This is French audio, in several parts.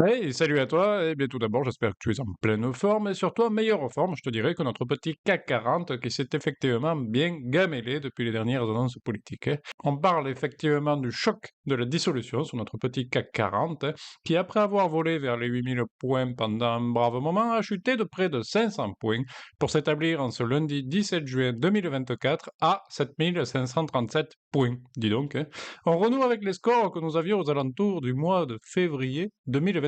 Hey, salut à toi. Eh bien, tout d'abord, j'espère que tu es en pleine forme et surtout en meilleure forme. Je te dirais que notre petit CAC 40 qui s'est effectivement bien gamellé depuis les dernières annonces politiques, hein. On parle effectivement du choc de la dissolution sur notre petit CAC 40, hein, qui, après avoir volé vers les 8000 points pendant un brave moment, a chuté de près de 500 points pour s'établir en ce lundi 17 juin 2024 à 7537 points. Dis donc, hein. On renoue avec les scores que nous avions aux alentours du mois de février 2024.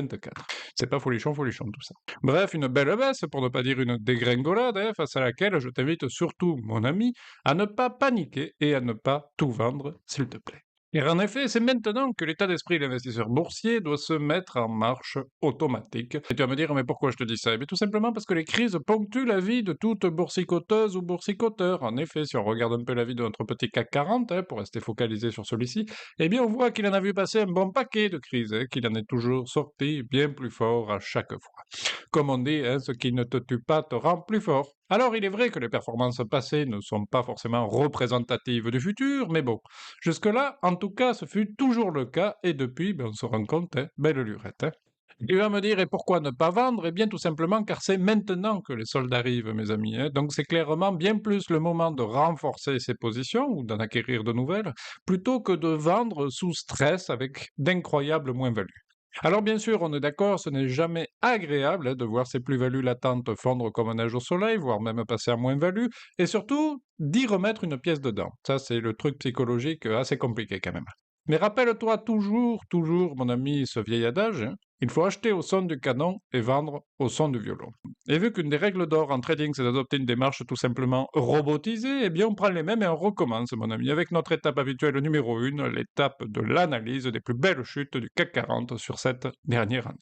C'est pas folichon tout ça. Bref, une belle baisse, pour ne pas dire une dégringolade, hein, face à laquelle je t'invite surtout, mon ami, à ne pas paniquer et à ne pas tout vendre, s'il te plaît. Car en effet, c'est maintenant que l'état d'esprit de l'investisseur boursier doit se mettre en marche automatique. Et tu vas me dire, mais pourquoi je te dis ça? Eh bien, tout simplement parce que les crises ponctuent la vie de toute boursicoteuse ou boursicoteur. En effet, si on regarde un peu la vie de notre petit CAC 40, hein, pour rester focalisé sur celui-ci, eh bien, on voit qu'il en a vu passer un bon paquet de crises, hein, qu'il en est toujours sorti bien plus fort à chaque fois. Comme on dit, hein, ce qui ne te tue pas te rend plus fort. Alors, il est vrai que les performances passées ne sont pas forcément représentatives du futur, mais bon, jusque-là, en tout cas, ce fut toujours le cas, et depuis, ben, on se rend compte, hein, belle lurette, hein. Tu vas me dire, et pourquoi ne pas vendre? Eh bien, tout simplement car c'est maintenant que les soldes arrivent, mes amis, hein. Donc, c'est clairement bien plus le moment de renforcer ses positions ou d'en acquérir de nouvelles, plutôt que de vendre sous stress avec d'incroyables moins-values. Alors, bien sûr, on est d'accord, ce n'est jamais agréable, hein, de voir ces plus-values latentes fondre comme neige au soleil, voire même passer à moins-value, et surtout d'y remettre une pièce dedans. Ça, c'est le truc psychologique assez compliqué quand même. Mais rappelle-toi toujours, toujours, mon ami, ce vieil adage, hein, il faut acheter au son du canon et vendre au son du violon. Et vu qu'une des règles d'or en trading, c'est d'adopter une démarche tout simplement robotisée, eh bien on prend les mêmes et on recommence, mon ami, avec notre étape habituelle numéro 1, l'étape de l'analyse des plus belles chutes du CAC 40 sur cette dernière année.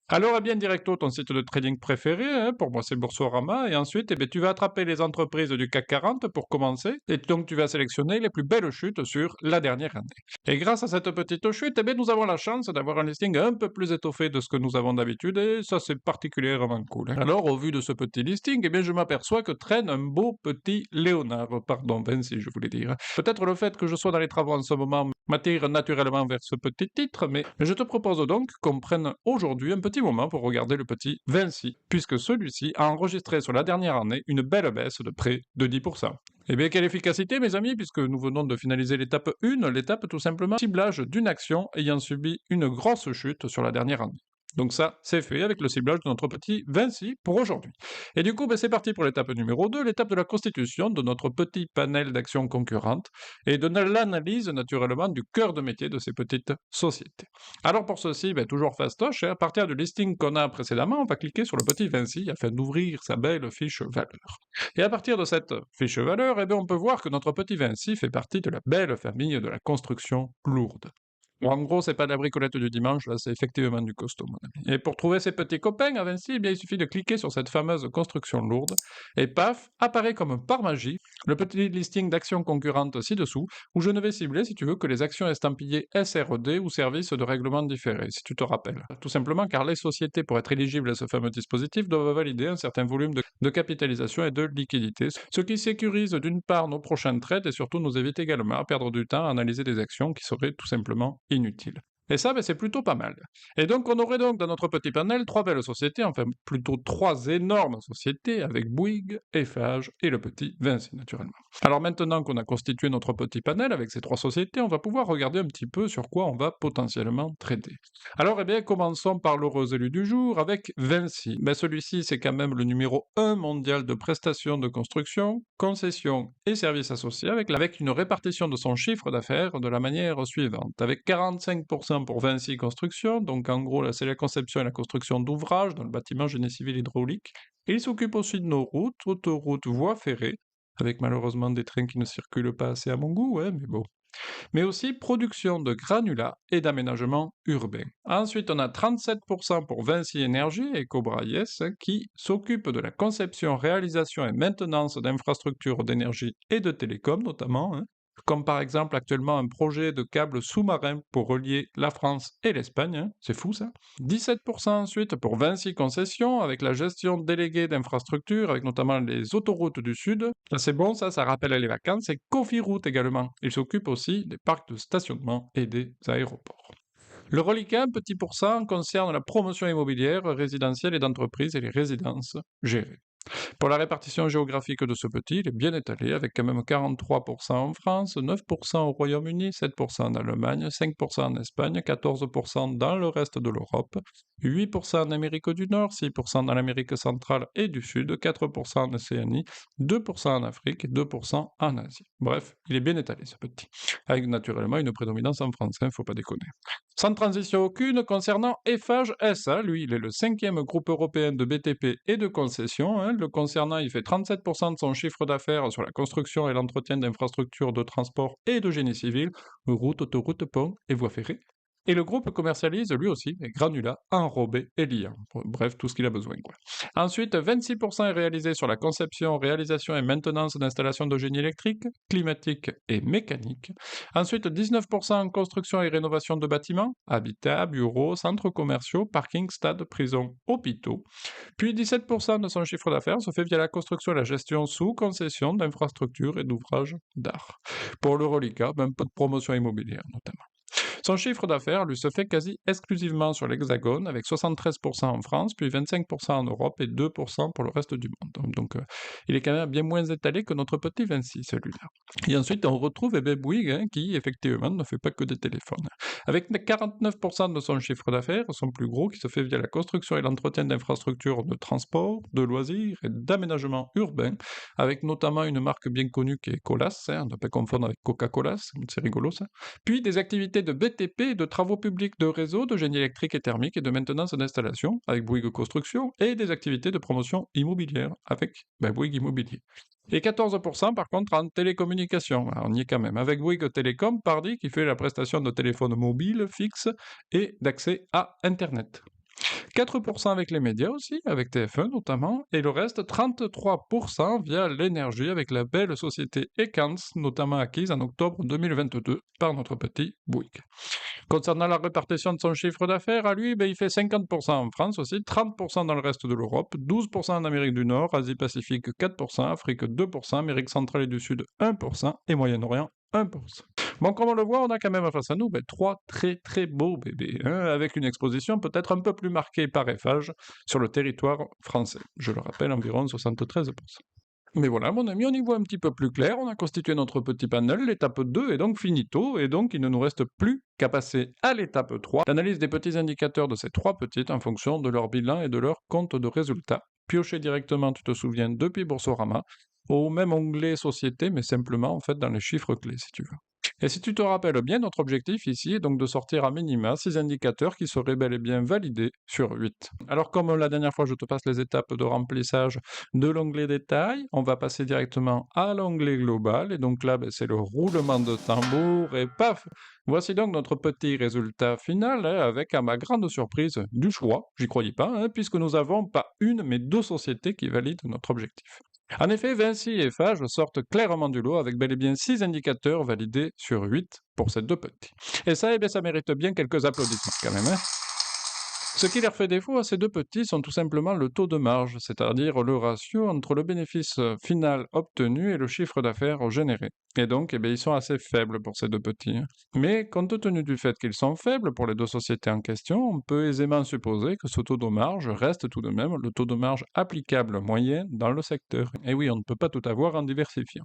Alors, eh bien, directo, ton site de trading préféré, hein, pour moi c'est Boursorama, et ensuite, eh bien, tu vas attraper les entreprises du CAC 40 pour commencer, et donc tu vas sélectionner les plus belles chutes sur la dernière année. Et grâce à cette petite chute, eh bien, nous avons la chance d'avoir un listing un peu plus étoffé de ce que nous avons d'habitude, et ça c'est particulièrement cool, hein. Alors, au vu de ce petit listing, eh bien, je m'aperçois que traîne un beau petit Léonard, pardon, Vinci, je voulais dire. Peut-être le fait que je sois dans les travaux en ce moment m'attire naturellement vers ce petit titre, mais je te propose donc qu'on prenne aujourd'hui un petit moment pour regarder le petit Vinci, puisque celui-ci a enregistré sur la dernière année une belle baisse de près de 10%. Eh bien, quelle efficacité, mes amis, puisque nous venons de finaliser l'étape 1, l'étape tout simplement ciblage d'une action ayant subi une grosse chute sur la dernière année. Donc ça, c'est fait avec le ciblage de notre petit Vinci pour aujourd'hui. Et du coup, ben, c'est parti pour l'étape numéro 2, l'étape de la constitution de notre petit panel d'actions concurrentes et de l'analyse naturellement du cœur de métier de ces petites sociétés. Alors pour ceci, ben, toujours fastoche, hein, à partir du listing qu'on a précédemment, on va cliquer sur le petit Vinci afin d'ouvrir sa belle fiche valeur. Et à partir de cette fiche valeur, eh bien, on peut voir que notre petit Vinci fait partie de la belle famille de la construction lourde. Bon, en gros, c'est pas de la bricolette du dimanche, là, c'est effectivement du costaud, mon ami. Et pour trouver ses petits copains à Vinci, eh bien, il suffit de cliquer sur cette fameuse construction lourde, et paf, apparaît comme par magie le petit listing d'actions concurrentes ci-dessous, où je ne vais cibler, si tu veux, que les actions estampillées SRD ou services de règlement différé, si tu te rappelles. Tout simplement car les sociétés, pour être éligibles à ce fameux dispositif, doivent valider un certain volume de capitalisation et de liquidité, ce qui sécurise d'une part nos prochaines trades et surtout nous évite également à perdre du temps à analyser des actions qui seraient tout simplement inutiles. Et ça, ben, c'est plutôt pas mal. Et donc, on aurait donc dans notre petit panel trois belles sociétés, enfin plutôt trois énormes sociétés, avec Bouygues, Eiffage et le petit Vinci, naturellement. Alors maintenant qu'on a constitué notre petit panel avec ces trois sociétés, on va pouvoir regarder un petit peu sur quoi on va potentiellement trader. Alors, eh bien, commençons par l'heureux élu du jour avec Vinci. Ben, celui-ci, c'est quand même le numéro 1 mondial de prestations de construction, concessions et services associés, avec une répartition de son chiffre d'affaires de la manière suivante. Avec 45% pour Vinci Construction, donc en gros, là, c'est la conception et la construction d'ouvrages dans le bâtiment génie civil hydraulique. Il s'occupe aussi de nos routes, autoroutes, voies ferrées, avec malheureusement des trains qui ne circulent pas assez à mon goût, ouais, mais bon, mais aussi production de granulats et d'aménagement urbain. Ensuite, on a 37% pour Vinci Énergie et Cobra Yes qui s'occupent de la conception, réalisation et maintenance d'infrastructures d'énergie et de télécom notamment, hein, comme par exemple actuellement un projet de câble sous-marin pour relier la France et l'Espagne, hein, c'est fou ça. 17% ensuite pour Vinci Concessions avec la gestion déléguée d'infrastructures, avec notamment les autoroutes du Sud. Ça c'est bon, ça rappelle les vacances. Et Cofiroute également. Il s'occupe aussi des parcs de stationnement et des aéroports. Le reliquat, un petit pourcent, concerne la promotion immobilière, résidentielle et d'entreprise et les résidences gérées. Pour la répartition géographique de ce petit, il est bien étalé, avec quand même 43% en France, 9% au Royaume-Uni, 7% en Allemagne, 5% en Espagne, 14% dans le reste de l'Europe, 8% en Amérique du Nord, 6% dans l'Amérique centrale et du Sud, 4% en Océanie, 2% en Afrique et 2% en Asie. Bref, il est bien étalé ce petit, avec naturellement une prédominance en France, faut pas déconner. Sans transition aucune, concernant Eiffage SA, lui, il est le 5e groupe européen de BTP et de concessions. Le concernant, il fait 37% de son chiffre d'affaires sur la construction et l'entretien d'infrastructures de transport et de génie civil, routes, autoroutes, ponts et voies ferrées. Et le groupe commercialise lui aussi les granulats enrobés et liants. Bref, tout ce qu'il a besoin, quoi. Ensuite, 26% est réalisé sur la conception, réalisation et maintenance d'installations de génie électrique, climatique et mécanique. Ensuite, 19% en construction et rénovation de bâtiments, habitats, bureaux, centres commerciaux, parkings, stades, prisons, hôpitaux. Puis 17% de son chiffre d'affaires se fait via la construction et la gestion sous concession d'infrastructures et d'ouvrages d'art. Pour le reliquat, un peu de promotion immobilière notamment. Son chiffre d'affaires lui se fait quasi exclusivement sur l'Hexagone, avec 73% en France, puis 25% en Europe et 2% pour le reste du monde. Donc, il est quand même bien moins étalé que notre petit Vinci, celui-là. Et ensuite, on retrouve Bouygues, qui, effectivement, ne fait pas que des téléphones. Avec 49% de son chiffre d'affaires, son plus gros, qui se fait via la construction et l'entretien d'infrastructures de transport, de loisirs et d'aménagement urbain, avec notamment une marque bien connue qui est Colas, on ne peut pas confondre avec Coca-Cola, c'est rigolo ça. Puis des activités de BTP, de travaux publics de réseau, de génie électrique et thermique et de maintenance d'installation, avec Bouygues Construction, et des activités de promotion immobilière, avec Bouygues Immobilier. Et 14% par contre en télécommunications, on y est quand même, avec Bouygues Télécom, pardi, qui fait la prestation de téléphones mobiles, fixes et d'accès à Internet. 4% avec les médias aussi, avec TF1 notamment, et le reste 33% via l'énergie avec la belle société Equans, notamment acquise en octobre 2022 par notre petit Bouygues. Concernant la répartition de son chiffre d'affaires, à lui, il fait 50% en France aussi, 30% dans le reste de l'Europe, 12% en Amérique du Nord, Asie-Pacifique 4%, Afrique 2%, Amérique centrale et du Sud 1% et Moyen-Orient 1%. Bon, comme on le voit, on a quand même face à nous trois très très beaux bébés, avec une exposition peut-être un peu plus marquée par Eiffage sur le territoire français. Je le rappelle, environ 73%. Mais voilà, mon ami, on y voit un petit peu plus clair, on a constitué notre petit panel, l'étape 2 est donc finito, et donc il ne nous reste plus qu'à passer à l'étape 3, l'analyse des petits indicateurs de ces trois petites en fonction de leur bilan et de leur compte de résultats. Piocher directement, tu te souviens, depuis Boursorama, au même onglet Société, mais simplement en fait dans les chiffres clés si tu veux. Et si tu te rappelles bien, notre objectif ici est donc de sortir à minima 6 indicateurs qui seraient bel et bien validés sur 8. Alors comme la dernière fois je te passe les étapes de remplissage de l'onglet détail, on va passer directement à l'onglet global, et donc là c'est le roulement de tambour, et paf, voici donc notre petit résultat final, avec à ma grande surprise du choix, j'y croyais pas, puisque nous avons pas une mais deux sociétés qui valident notre objectif. En effet, Vinci et Eiffage sortent clairement du lot avec bel et bien 6 indicateurs validés sur 8 pour ces deux petits. Et ça, ça mérite bien quelques applaudissements quand même. Ce qui leur fait défaut à ces deux petits sont tout simplement le taux de marge, c'est-à-dire le ratio entre le bénéfice final obtenu et le chiffre d'affaires généré. Et donc, ils sont assez faibles pour ces deux petits. Mais compte tenu du fait qu'ils sont faibles pour les deux sociétés en question, on peut aisément supposer que ce taux de marge reste tout de même le taux de marge applicable moyen dans le secteur. Et oui, on ne peut pas tout avoir en diversifiant.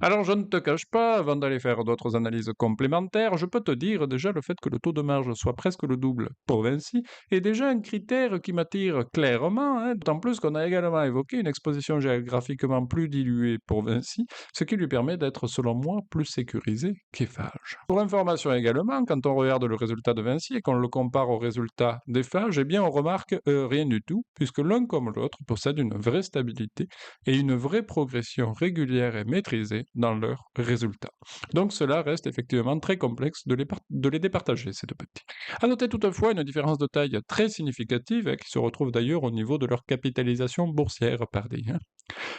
Alors je ne te cache pas, avant d'aller faire d'autres analyses complémentaires, je peux te dire déjà le fait que le taux de marge soit presque le double pour Vinci est déjà un critère qui m'attire clairement, d'autant plus qu'on a également évoqué une exposition géographiquement plus diluée pour Vinci, ce qui lui permet d'être selon moi plus sécurisé qu'Eiffage. Pour information également, quand on regarde le résultat de Vinci et qu'on le compare au résultat d'Eiffage, eh bien on remarque rien du tout, puisque l'un comme l'autre possède une vraie stabilité et une vraie progression régulière et maîtrisée dans leurs résultats. Donc cela reste effectivement très complexe de les départager, ces deux petits. À noter toutefois une différence de taille très significative, qui se retrouve d'ailleurs au niveau de leur capitalisation boursière, pardi.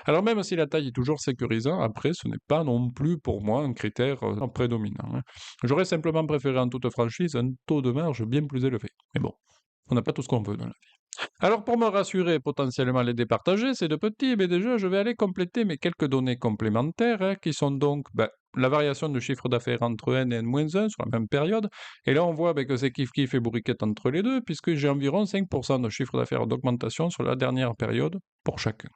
Alors même si la taille est toujours sécurisante, après ce n'est pas non plus pour moi un critère prédominant. J'aurais simplement préféré en toute franchise un taux de marge bien plus élevé. Mais bon, on n'a pas tout ce qu'on veut dans la vie. Alors pour me rassurer et potentiellement les départager, ces deux petits, eh déjà je vais aller compléter mes quelques données complémentaires, qui sont donc la variation du chiffre d'affaires entre N et N-1 sur la même période. Et là on voit que c'est kiff-kiff et bourriquette entre les deux, puisque j'ai environ 5% de chiffre d'affaires d'augmentation sur la dernière période pour chacun.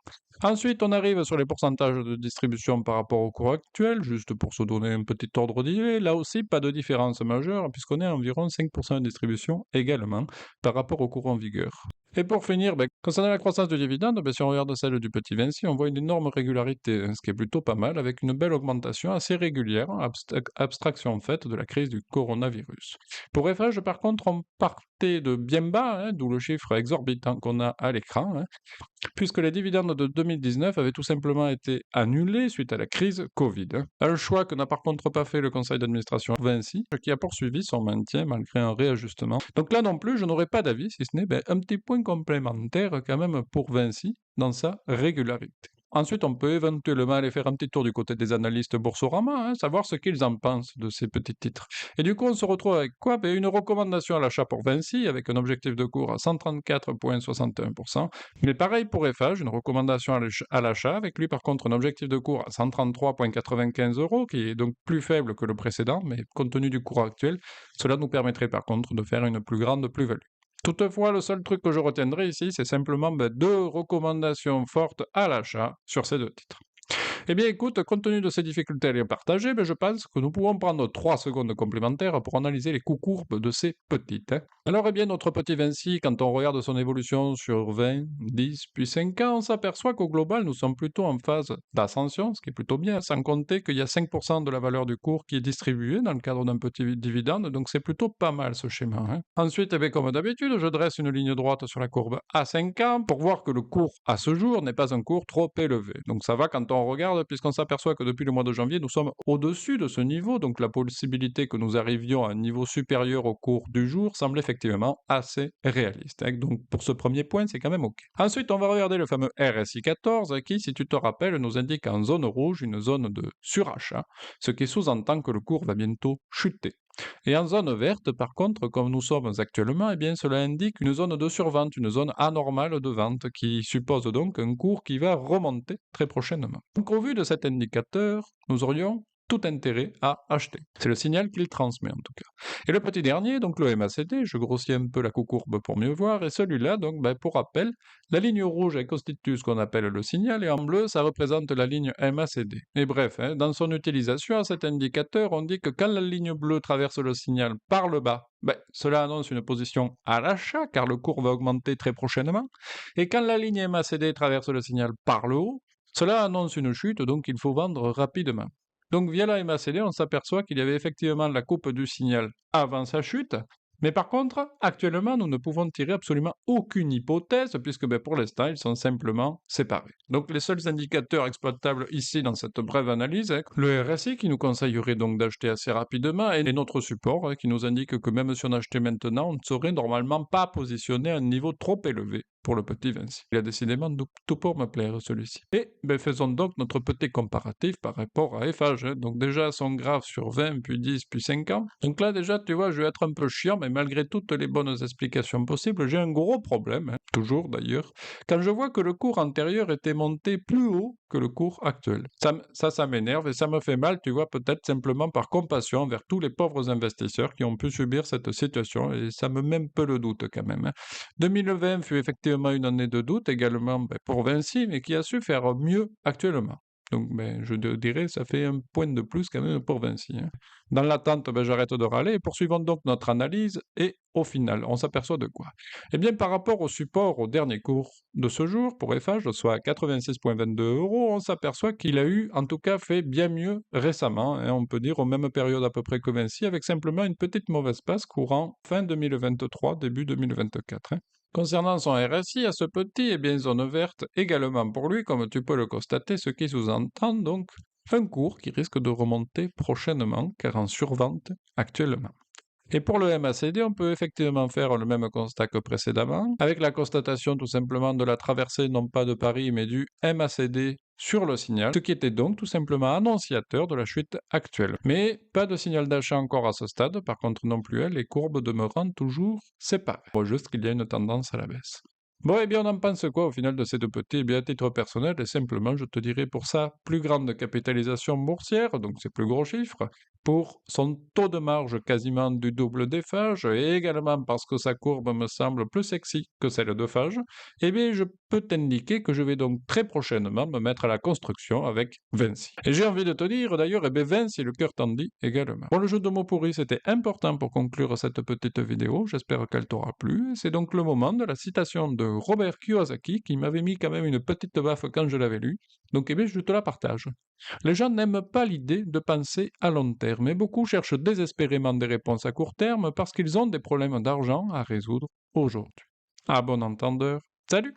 Ensuite, on arrive sur les pourcentages de distribution par rapport au cours actuel, juste pour se donner un petit ordre d'idée. Là aussi, pas de différence majeure, puisqu'on est à environ 5% de distribution également par rapport au cours en vigueur. Et pour finir, concernant la croissance du dividende, si on regarde celle du petit Vinci, on voit une énorme régularité, ce qui est plutôt pas mal, avec une belle augmentation assez régulière, abstraction faite de la crise du coronavirus. Pour FH, par contre, on partait de bien bas, d'où le chiffre exorbitant qu'on a à l'écran, puisque les dividendes de 2019 avaient tout simplement été annulés suite à la crise Covid. Un choix que n'a par contre pas fait le conseil d'administration Vinci, qui a poursuivi son maintien malgré un réajustement. Donc là non plus, je n'aurais pas d'avis, si ce n'est un petit point complémentaire quand même pour Vinci dans sa régularité. Ensuite, on peut éventuellement aller faire un petit tour du côté des analystes Boursorama, savoir ce qu'ils en pensent de ces petits titres. Et du coup, on se retrouve avec quoi? Une recommandation à l'achat pour Vinci, avec un objectif de cours à 134,61%. Mais pareil pour FH, une recommandation à l'achat, avec lui par contre un objectif de cours à 133,95 euros, qui est donc plus faible que le précédent, mais compte tenu du cours actuel, cela nous permettrait par contre de faire une plus grande plus-value. Toutefois, le seul truc que je retiendrai ici, c'est simplement deux recommandations fortes à l'achat sur ces deux titres. Eh bien, écoute, compte tenu de ces difficultés à les partager, je pense que nous pouvons prendre 3 secondes complémentaires pour analyser les coups courbes de ces petites. Alors, eh bien, notre petit Vinci, quand on regarde son évolution sur 20, 10, puis 5 ans, on s'aperçoit qu'au global, nous sommes plutôt en phase d'ascension, ce qui est plutôt bien, sans compter qu'il y a 5% de la valeur du cours qui est distribuée dans le cadre d'un petit dividende, donc c'est plutôt pas mal ce schéma. Ensuite, eh bien, comme d'habitude, je dresse une ligne droite sur la courbe à 5 ans pour voir que le cours à ce jour n'est pas un cours trop élevé. Donc ça va quand on regarde, puisqu'on s'aperçoit que depuis le mois de janvier, nous sommes au-dessus de ce niveau, donc la possibilité que nous arrivions à un niveau supérieur au cours du jour semble effectivement assez réaliste. Donc pour ce premier point, c'est quand même OK. Ensuite, on va regarder le fameux RSI 14 qui, si tu te rappelles, nous indique en zone rouge une zone de surachat, ce qui sous-entend que le cours va bientôt chuter. Et en zone verte, par contre, comme nous sommes actuellement, eh bien, cela indique une zone de survente, une zone anormale de vente, qui suppose donc un cours qui va remonter très prochainement. Donc, au vu de cet indicateur, nous aurions tout intérêt à acheter. C'est le signal qu'il transmet en tout cas. Et le petit dernier, donc le MACD, je grossis un peu la courbe pour mieux voir, et celui-là, donc pour rappel, la ligne rouge elle constitue ce qu'on appelle le signal, et en bleu, ça représente la ligne MACD. Et bref, dans son utilisation, à cet indicateur, on dit que quand la ligne bleue traverse le signal par le bas, cela annonce une position à l'achat, car le cours va augmenter très prochainement, et quand la ligne MACD traverse le signal par le haut, cela annonce une chute, donc il faut vendre rapidement. Donc via la MACD, on s'aperçoit qu'il y avait effectivement la coupe du signal avant sa chute, mais par contre, actuellement, nous ne pouvons tirer absolument aucune hypothèse, puisque pour l'instant, ils sont simplement séparés. Donc les seuls indicateurs exploitables ici dans cette brève analyse, le RSI qui nous conseillerait donc d'acheter assez rapidement, et notre support qui nous indique que même si on achetait maintenant, on ne serait normalement pas positionné à un niveau trop élevé pour le petit Vinci. Il a décidément tout pour me plaire celui-ci. Et faisons donc notre petit comparatif par rapport à FH. Donc déjà son graphe sur 20, puis 10, puis 5 ans. Donc là déjà, tu vois, je vais être un peu chiant, mais malgré toutes les bonnes explications possibles, j'ai un gros problème, toujours d'ailleurs, quand je vois que le cours antérieur était monté plus haut que le cours actuel. Ça m'énerve et ça me fait mal, tu vois, peut-être simplement par compassion envers tous les pauvres investisseurs qui ont pu subir cette situation, et ça me met un peu le doute quand même. 2020 fut effectivement une année de doute également pour Vinci, mais qui a su faire mieux actuellement. Donc, je dirais, ça fait un point de plus quand même pour Vinci. Dans l'attente, j'arrête de râler et poursuivons donc notre analyse. Et au final, on s'aperçoit de quoi? Eh bien, par rapport au support au dernier cours de ce jour, pour FH, soit 86,22 euros, on s'aperçoit qu'il a eu, en tout cas, fait bien mieux récemment, on peut dire aux mêmes périodes à peu près que Vinci, avec simplement une petite mauvaise passe courant fin 2023, début 2024. Concernant son RSI, à ce petit, zone verte également pour lui, comme tu peux le constater, ce qui sous-entend donc un cours qui risque de remonter prochainement, car en survente actuellement. Et pour le MACD, on peut effectivement faire le même constat que précédemment, avec la constatation tout simplement de la traversée non pas de Paris, mais du MACD sur le signal, ce qui était donc tout simplement annonciateur de la chute actuelle. Mais pas de signal d'achat encore à ce stade, par contre non plus, les courbes demeurant toujours séparées. Juste qu'il y a une tendance à la baisse. Bon, eh bien, on en pense quoi au final de ces deux petits? Eh bien, à titre personnel, simplement, je te dirais pour sa plus grande capitalisation boursière, donc ses plus gros chiffres, pour son taux de marge quasiment du double des Fage, et également parce que sa courbe me semble plus sexy que celle de Fage, eh bien, je peux t'indiquer que je vais donc très prochainement me mettre à la construction avec Vinci. Et j'ai envie de te dire, d'ailleurs, eh bien, Vinci, le cœur t'en dit également. Bon, le jeu de mots pourri, c'était important pour conclure cette petite vidéo. J'espère qu'elle t'aura plu. C'est donc le moment de la citation de Robert Kiyosaki qui m'avait mis quand même une petite baffe quand je l'avais lu. Donc, eh bien, je te la partage. Les gens n'aiment pas l'idée de penser à long terme et beaucoup cherchent désespérément des réponses à court terme parce qu'ils ont des problèmes d'argent à résoudre aujourd'hui. À bon entendeur, salut!